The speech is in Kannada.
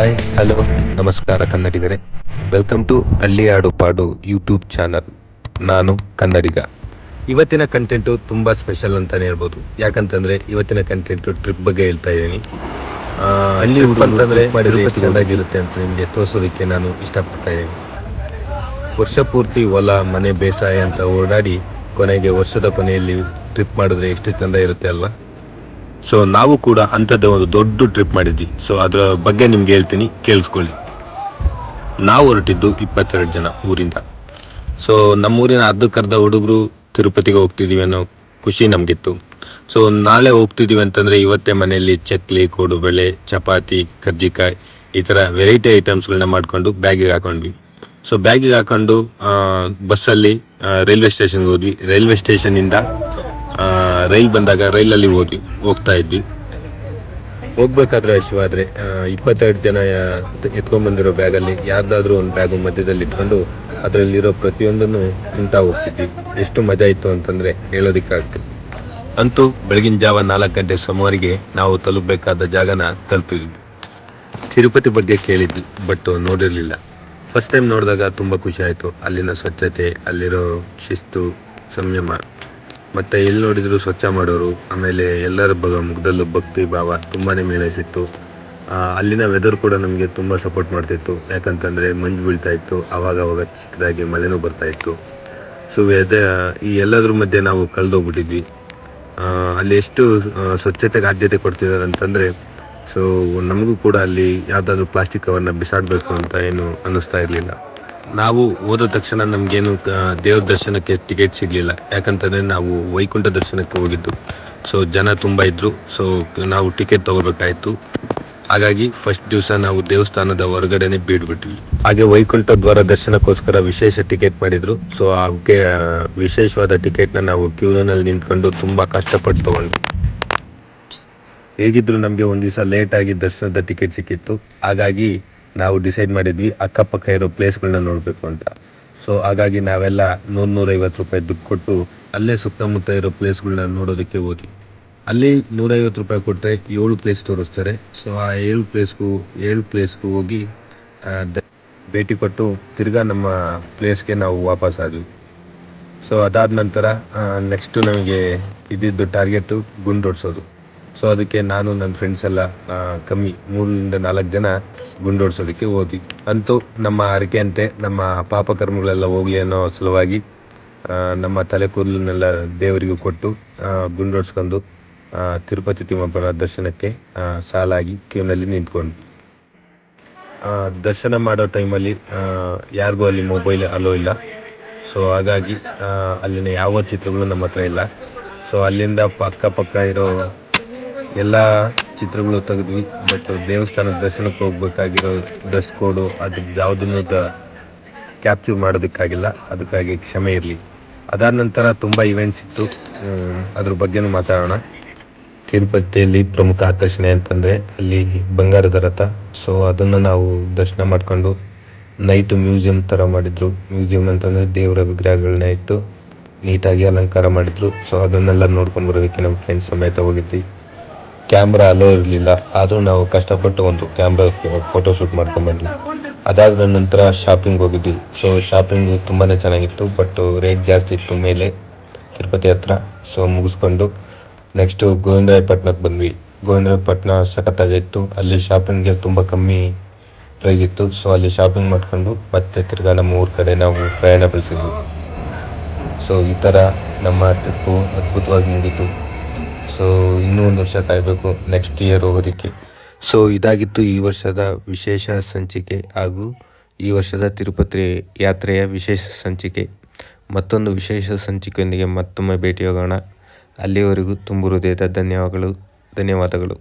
ಹಾಯ್ ಹಲೋ ನಮಸ್ಕಾರ ಕನ್ನಡಿಗರೇ. ವೆಲ್ಕಮ್ ಟು ಹಳ್ಳಿ ಆಡು ಪಾಡು ಯೂಟ್ಯೂಬ್ ಚಾನಲ್. ನಾನು ಕನ್ನಡಿಗ. ಇವತ್ತಿನ ಕಂಟೆಂಟು ತುಂಬ ಸ್ಪೆಷಲ್ ಅಂತಲೇ ಹೇಳ್ಬೋದು. ಯಾಕಂತಂದರೆ ಇವತ್ತಿನ ಕಂಟೆಂಟು ಟ್ರಿಪ್ ಬಗ್ಗೆ ಹೇಳ್ತಾ ಇದ್ದೀನಿ. ಹಳ್ಳಿ ಊರು ಅಂತಂದರೆ ತಿರುಪತಿ ಚೆನ್ನಾಗಿರುತ್ತೆ ಅಂತ ನಿಮಗೆ ತೋರಿಸೋದಕ್ಕೆ ನಾನು ಇಷ್ಟಪಡ್ತಾ ಇದ್ದೀನಿ. ವರ್ಷ ಪೂರ್ತಿ ಹೊಲ ಮನೆ ಬೇಸಾಯ ಅಂತ ಓಡಾಡಿ ಕೊನೆಗೆ ವರ್ಷದ ಕೊನೆಯಲ್ಲಿ ಟ್ರಿಪ್ ಮಾಡಿದ್ರೆ ಎಷ್ಟು ಚೆಂದ ಇರುತ್ತೆ ಅಲ್ವಾ. ಸೊ ನಾವು ಕೂಡ ಅಂಥದ್ದೇ ಒಂದು ದೊಡ್ಡ ಟ್ರಿಪ್ ಮಾಡಿದ್ವಿ. ಸೊ ಅದರ ಬಗ್ಗೆ ನಿಮ್ಗೆ ಹೇಳ್ತೀನಿ, ಕೇಳಿಸ್ಕೊಳ್ಳಿ. ನಾವು ಹೊರಟಿದ್ದು 22 ಜನ ಊರಿಂದ. ಸೊ ನಮ್ಮೂರಿನ ಅರ್ಧಕ್ಕರ್ಧ ಹುಡುಗರು ತಿರುಪತಿಗೆ ಹೋಗ್ತಿದ್ದೀವಿ ಅನ್ನೋ ಖುಷಿ ನಮಗಿತ್ತು. ಸೊ ನಾಳೆ ಹೋಗ್ತಿದ್ದೀವಿ ಅಂತಂದರೆ ಇವತ್ತೇ ಮನೆಯಲ್ಲಿ ಚಕ್ಲಿ, ಕೋಡುಬಳೆ, ಚಪಾತಿ, ಕರ್ಜಿಕಾಯಿ ಈ ಥರ ವೆರೈಟಿ ಐಟಮ್ಸ್ಗಳನ್ನ ಮಾಡಿಕೊಂಡು ಬ್ಯಾಗಿಗೆ ಹಾಕೊಂಡ್ವಿ. ಸೊ ಬ್ಯಾಗಿಗೆ ಹಾಕೊಂಡು ಬಸ್ಸಲ್ಲಿ ರೈಲ್ವೆ ಸ್ಟೇಷನ್ಗೆ ಹೋದ್ವಿ. ರೈಲ್ವೆ ಸ್ಟೇಷನಿಂದ ರೈಲ್ ಬಂದಾಗ ರೈಲಲ್ಲಿ ಹೋಗ್ತಾ ಇದ್ವಿ. ಹೋಗ್ಬೇಕಾದ್ರೆ ಹಸಿವಾದ್ರೆ 22 ಜನ ಎತ್ಕೊಂಡ್ಬಂದಿರೋ ಬ್ಯಾಗಲ್ಲಿ ಯಾರ್ದಾದ್ರೂ ಒಂದು ಬ್ಯಾಗು ಮಧ್ಯದಲ್ಲಿ ಇಟ್ಕೊಂಡು ಅದರಲ್ಲಿರೋ ಪ್ರತಿಯೊಂದನ್ನು ತಿಂತಾ ಹೋಗ್ತಿದ್ವಿ. ಎಷ್ಟು ಮಜಾ ಇತ್ತು ಅಂತಂದರೆ ಹೇಳೋದಕ್ಕಾಗ್ತಿಲ್ಲ. ಅಂತೂ ಬೆಳಗಿನ ಜಾವ 4 ಗಂಟೆ ಸುಮಾರಿಗೆ ನಾವು ತಲುಪಬೇಕಾದ ಜಾಗನ ತಲುಪಿದ್ವಿ. ತಿರುಪತಿ ಬಗ್ಗೆ ಕೇಳಿದ್ವಿ, ಬಟ್ ನೋಡಿರಲಿಲ್ಲ. ಫಸ್ಟ್ ಟೈಮ್ ನೋಡಿದಾಗ ತುಂಬ ಖುಷಿ ಆಯಿತು. ಅಲ್ಲಿನ ಸ್ವಚ್ಛತೆ, ಅಲ್ಲಿರೋ ಶಿಸ್ತು, ಸಂಯಮ, ಮತ್ತು ಎಲ್ಲಿ ನೋಡಿದ್ರು ಸ್ವಚ್ಛ ಮಾಡೋರು, ಆಮೇಲೆ ಎಲ್ಲರ ಮುಖದಲ್ಲೂ ಭಕ್ತಿ ಭಾವ ತುಂಬಾ ಮೇಳೈಸಿತ್ತು. ಅಲ್ಲಿನ ವೆದರ್ ಕೂಡ ನಮಗೆ ತುಂಬ ಸಪೋರ್ಟ್ ಮಾಡ್ತಿತ್ತು. ಯಾಕಂತಂದರೆ ಮಂಜು ಬೀಳ್ತಾ ಇತ್ತು, ಆವಾಗ ಚಿಕ್ಕದಾಗಿ ಮಳೆನೂ ಬರ್ತಾ ಇತ್ತು. ಸೊ ಈ ಎಲ್ಲದ್ರ ಮಧ್ಯೆ ನಾವು ಕಳೆದೋಗ್ಬಿಟ್ಟಿದ್ವಿ. ಅಲ್ಲಿ ಎಷ್ಟು ಸ್ವಚ್ಛತೆಗೆ ಆದ್ಯತೆ ಕೊಡ್ತಿದ್ದಾರೆ ಅಂತಂದರೆ, ಸೊ ನಮಗೂ ಕೂಡ ಅಲ್ಲಿ ಯಾವುದಾದ್ರೂ ಪ್ಲಾಸ್ಟಿಕ್ ಕವರ್ನ ಬಿಸಾಡಬೇಕು ಅಂತ ಏನು ಅನ್ನಿಸ್ತಾ ಇರಲಿಲ್ಲ. ನಾವು ಹೋದ ತಕ್ಷಣ ನಮಗೇನು ದೇವ್ರ ದರ್ಶನಕ್ಕೆ ಟಿಕೆಟ್ ಸಿಗಲಿಲ್ಲ. ಯಾಕಂತಂದರೆ ನಾವು ವೈಕುಂಠ ದರ್ಶನಕ್ಕೆ ಹೋಗಿದ್ದು. ಸೊ ಜನ ತುಂಬ ಇದ್ದರು. ಸೊ ನಾವು ಟಿಕೆಟ್ ತೊಗೋಬೇಕಾಯಿತು. ಹಾಗಾಗಿ ಫಸ್ಟ್ ದಿವಸ ನಾವು ದೇವಸ್ಥಾನದ ಹೊರಗಡೆನೆ ಬೀಡ್ಬಿಟ್ವಿ. ಹಾಗೆ ವೈಕುಂಠ ದ್ವಾರ ದರ್ಶನಕ್ಕೋಸ್ಕರ ವಿಶೇಷ ಟಿಕೆಟ್ ಮಾಡಿದರು. ಸೊ ಅದಕ್ಕೆ ವಿಶೇಷವಾದ ಟಿಕೆಟ್ನ ನಾವು ಕ್ಯೂನಲ್ಲಿ ನಿಂತ್ಕೊಂಡು ತುಂಬ ಕಷ್ಟಪಟ್ಟು ತೊಗೊಂಡ್ವಿ. ಹೇಗಿದ್ರು ನಮಗೆ ಒಂದು ದಿವಸ ಲೇಟಾಗಿ ದರ್ಶನದ ಟಿಕೆಟ್ ಸಿಕ್ಕಿತ್ತು. ಹಾಗಾಗಿ ನಾವು ಡಿಸೈಡ್ ಮಾಡಿದ್ವಿ ಅಕ್ಕಪಕ್ಕ ಇರೋ ಪ್ಲೇಸ್ಗಳನ್ನ ನೋಡಬೇಕು ಅಂತ. ಸೊ ಹಾಗಾಗಿ ನಾವೆಲ್ಲ 100-150 ರೂಪಾಯಿ ದುಡ್ಡು ಕೊಟ್ಟು ಅಲ್ಲೇ ಸುತ್ತಮುತ್ತ ಇರೋ ಪ್ಲೇಸ್ಗಳನ್ನ ನೋಡೋದಕ್ಕೆ ಹೋದ್ವಿ. ಅಲ್ಲಿ 150 ರೂಪಾಯಿ ಕೊಟ್ಟರೆ 7 ಪ್ಲೇಸ್ ತೋರಿಸ್ತಾರೆ. ಸೊ ಆ 7 ಪ್ಲೇಸ್ಗೂ ಹೋಗಿ ಭೇಟಿ ಕೊಟ್ಟು ತಿರ್ಗಾ ನಮ್ಮ ಪ್ಲೇಸ್ಗೆ ನಾವು ವಾಪಸ್ ಆದ್ವಿ. ಸೊ ಅದಾದ ನಂತರ ನೆಕ್ಸ್ಟು ನಮಗೆ ಇದ್ದಿದ್ದು ಟಾರ್ಗೆಟು ಗುಂಡೋಡ್ಸೋದು. ಸೊ ಅದಕ್ಕೆ ನಾನು ನನ್ನ ಫ್ರೆಂಡ್ಸ್ ಎಲ್ಲ ಕಮ್ಮಿ 3-4 ಜನ ಗುಂಡೋಡ್ಸೋದಕ್ಕೆ ಹೋದ್ವಿ. ಅಂತೂ ನಮ್ಮ ಹರಕೆಯಂತೆ ನಮ್ಮ ಪಾಪಕರ್ಮಗಳೆಲ್ಲ ಹೋಗಲಿ ಅನ್ನೋ ಸಲುವಾಗಿ ನಮ್ಮ ತಲೆ ಕೂದಲನ್ನೆಲ್ಲ ದೇವರಿಗೂ ಕೊಟ್ಟು ಗುಂಡೋಡ್ಸ್ಕೊಂಡು ತಿರುಪತಿ ತಿಮ್ಮಪ್ಪನ ದರ್ಶನಕ್ಕೆ ಸಾಲಾಗಿ ಕ್ಯೂನಲ್ಲಿ ನಿಂತ್ಕೊಂಡ್ವಿ. ದರ್ಶನ ಮಾಡೋ ಟೈಮಲ್ಲಿ ಯಾರಿಗೂ ಅಲ್ಲಿ ಮೊಬೈಲ್ ಅಲೋ ಇಲ್ಲ. ಸೊ ಹಾಗಾಗಿ ಅಲ್ಲಿನ ಯಾವ ಚಿತ್ರಗಳು ನಮ್ಮ ಹತ್ರ ಇಲ್ಲ. ಸೊ ಅಲ್ಲಿಂದ ಅಕ್ಕಪಕ್ಕ ಇರೋ ಎಲ್ಲ ಚಿತ್ರಗಳು ತೆಗೆದ್ವಿ. ಬಟ್ ದೇವಸ್ಥಾನದ ದರ್ಶನಕ್ಕೆ ಹೋಗ್ಬೇಕಾಗಿರೋ ಡ್ರೆಸ್ ಕೋಡು ಅದು ಯಾವುದನ್ನು ಕ್ಯಾಪ್ಚರ್ ಮಾಡೋದಕ್ಕಾಗಿಲ್ಲ. ಅದಕ್ಕಾಗಿ ಕ್ಷಮೆ ಇರಲಿ. ಅದಾದ ನಂತರ ತುಂಬ ಇವೆಂಟ್ಸ್ ಇತ್ತು, ಅದ್ರ ಬಗ್ಗೆನೂ ಮಾತಾಡೋಣ. ತಿರುಪತಿಯಲ್ಲಿ ಪ್ರಮುಖ ಆಕರ್ಷಣೆ ಅಂತಂದರೆ ಅಲ್ಲಿ ಬಂಗಾರದ ರಥ. ಸೊ ಅದನ್ನು ನಾವು ದರ್ಶನ ಮಾಡಿಕೊಂಡು ನೈಟು ಮ್ಯೂಸಿಯಂ ಥರ ಮಾಡಿದ್ರು. ಮ್ಯೂಸಿಯಂ ಅಂತಂದರೆ ದೇವರ ವಿಗ್ರಹಗಳನ್ನ ಇಟ್ಟು ನೀಟಾಗಿ ಅಲಂಕಾರ ಮಾಡಿದ್ರು. ಸೊ ಅದನ್ನೆಲ್ಲ ನೋಡ್ಕೊಂಡು ಬರೋದಕ್ಕೆ ನಮ್ಮ ಫ್ರೆಂಡ್ಸ್ ಸಮೇತ ಹೋಗಿದ್ವಿ. ಕ್ಯಾಮ್ರಾ ಅಲೋ ಇರಲಿಲ್ಲ, ಆದರೂ ನಾವು ಕಷ್ಟಪಟ್ಟು ಒಂದು ಕ್ಯಾಮ್ರಾ ಫೋಟೋಶೂಟ್ ಮಾಡ್ಕೊಂಡ್ಬಂದ್ವಿ. ಅದಾದ ನಂತರ ಶಾಪಿಂಗ್ ಹೋಗಿದ್ವಿ. ಸೊ ಶಾಪಿಂಗು ತುಂಬಾ ಚೆನ್ನಾಗಿತ್ತು, ಬಟ್ ರೇಟ್ ಜಾಸ್ತಿ ಇತ್ತು ಮೇಲೆ ತಿರುಪತಿ ಹತ್ರ. ಸೊ ಮುಗಿಸ್ಕೊಂಡು ನೆಕ್ಸ್ಟು ಗೋವಿಂದರಾಯಪಟ್ಟಣಕ್ಕೆ ಬಂದ್ವಿ. ಗೋವಿಂದರಾಯಪಟ್ಟಣ ಸಖತ್ತಾಗಿತ್ತು. ಅಲ್ಲಿ ಶಾಪಿಂಗ್ಗೆ ತುಂಬ ಕಮ್ಮಿ ಪ್ರೈಸ್ ಇತ್ತು. ಸೊ ಅಲ್ಲಿ ಶಾಪಿಂಗ್ ಮಾಡ್ಕೊಂಡು ಮತ್ತೆ ತಿರ್ಗಾ ನಮ್ಮ ಊರ ಕಡೆ ನಾವು ಪ್ರಯಾಣ ಬೆಳೆಸಿದ್ವಿ. ಸೊ ಈ ಥರ ನಮ್ಮ ಟ್ರಿಪ್ಪು ಅದ್ಭುತವಾಗಿ ಮುಗೀತು. ಸೊ ಇನ್ನೂ 1 ವರ್ಷ ಕಾಯಬೇಕು ನೆಕ್ಸ್ಟ್ ಇಯರ್ ಹೋಗೋದಕ್ಕೆ. ಸೊ ಇದಾಗಿತ್ತು ಈ ವರ್ಷದ ವಿಶೇಷ ಸಂಚಿಕೆ ಹಾಗೂ ಈ ವರ್ಷದ ತಿರುಪತಿ ಯಾತ್ರೆಯ ವಿಶೇಷ ಸಂಚಿಕೆ. ಮತ್ತೊಂದು ವಿಶೇಷ ಸಂಚಿಕೆಯೊಂದಿಗೆ ಮತ್ತೊಮ್ಮೆ ಭೇಟಿಯಾಗೋಣ. ಅಲ್ಲಿವರೆಗೂ ತುಂಬ ಹೃದಯದ ಧನ್ಯವಾದಗಳು.